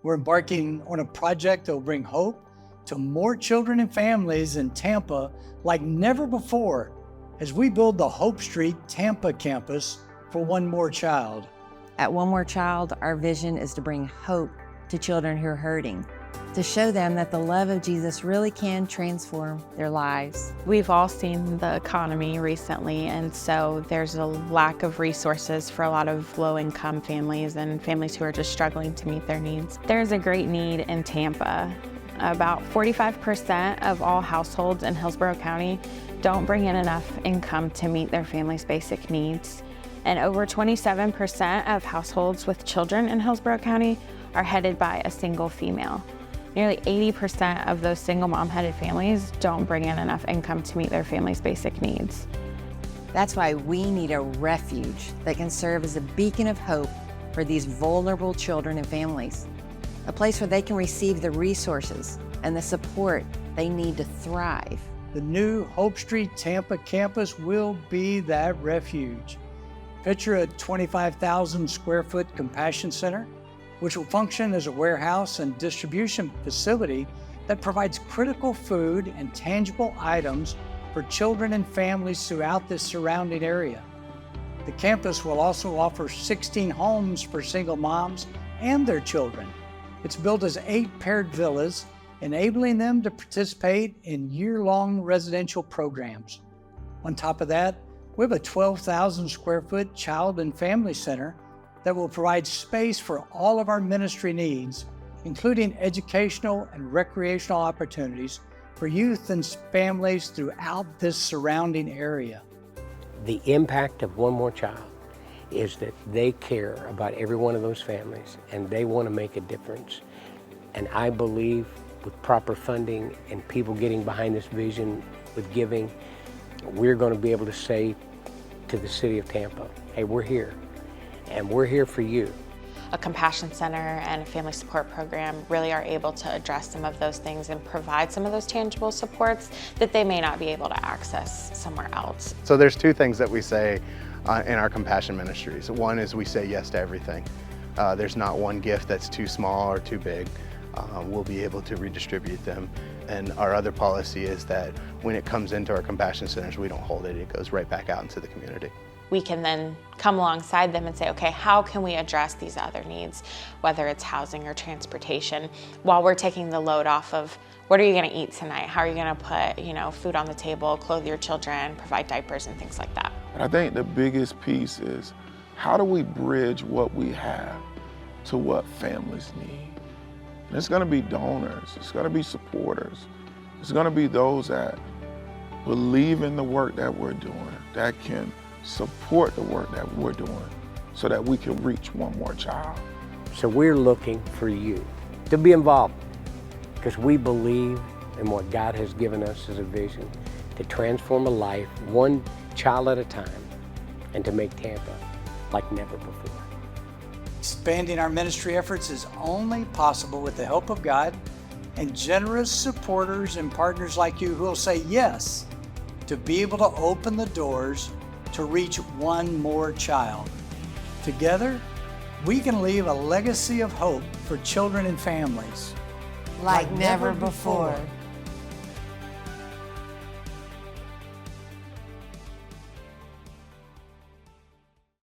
We're embarking on a project that will bring hope to more children and families in Tampa like never before as we build the Hope Street Tampa campus for One More Child. At One More Child, our vision is to bring hope to children who are hurting, to show them that the love of Jesus really can transform their lives. We've all seen the economy recently, and so there's a lack of resources for a lot of low-income families and families who are just struggling to meet their needs. There's a great need in Tampa. About 45% of all households in Hillsborough County don't bring in enough income to meet their family's basic needs. And over 27% of households with children in Hillsborough County are headed by a single female. Nearly 80% of those single mom-headed families don't bring in enough income to meet their family's basic needs. That's why we need a refuge that can serve as a beacon of hope for these vulnerable children and families. A place where they can receive the resources and the support they need to thrive. The new Hope Street Tampa campus will be that refuge. Picture a 25,000 square foot compassion center, which will function as a warehouse and distribution facility that provides critical food and tangible items for children and families throughout the surrounding area. The campus will also offer 16 homes for single moms and their children. It's built as 8 paired villas, enabling them to participate in year-long residential programs. On top of that, we have a 12,000 square foot child and family center that will provide space for all of our ministry needs, including educational and recreational opportunities for youth and families throughout this surrounding area. The impact of One More Child is that they care about every one of those families and they want to make a difference. And I believe with proper funding and people getting behind this vision with giving, we're going to be able to say to the city of Tampa, hey, we're here, and we're here for you. A compassion center and a family support program really are able to address some of those things and provide some of those tangible supports that they may not be able to access somewhere else. So there's 2 things that we say in our compassion ministries. One is we say yes to everything. There's not one gift that's too small or too big. We'll be able to redistribute them. And our other policy is that when it comes into our compassion centers, we don't hold it. It goes right back out into the community. We can then come alongside them and say, okay, how can we address these other needs, whether it's housing or transportation, while we're taking the load off of what are you going to eat tonight? How are you going to put, food on the table, clothe your children, provide diapers and things like that. I think the biggest piece is how do we bridge what we have to what families need? And it's going to be donors, it's going to be supporters, it's going to be those that believe in the work that we're doing, that can support the work that we're doing so that we can reach one more child. So we're looking for you to be involved because we believe in what God has given us as a vision to transform a life one child at a time and to make Tampa like never before. Expanding our ministry efforts is only possible with the help of God and generous supporters and partners like you who will say yes to be able to open the doors to reach one more child. Together, we can leave a legacy of hope for children and families Like never before.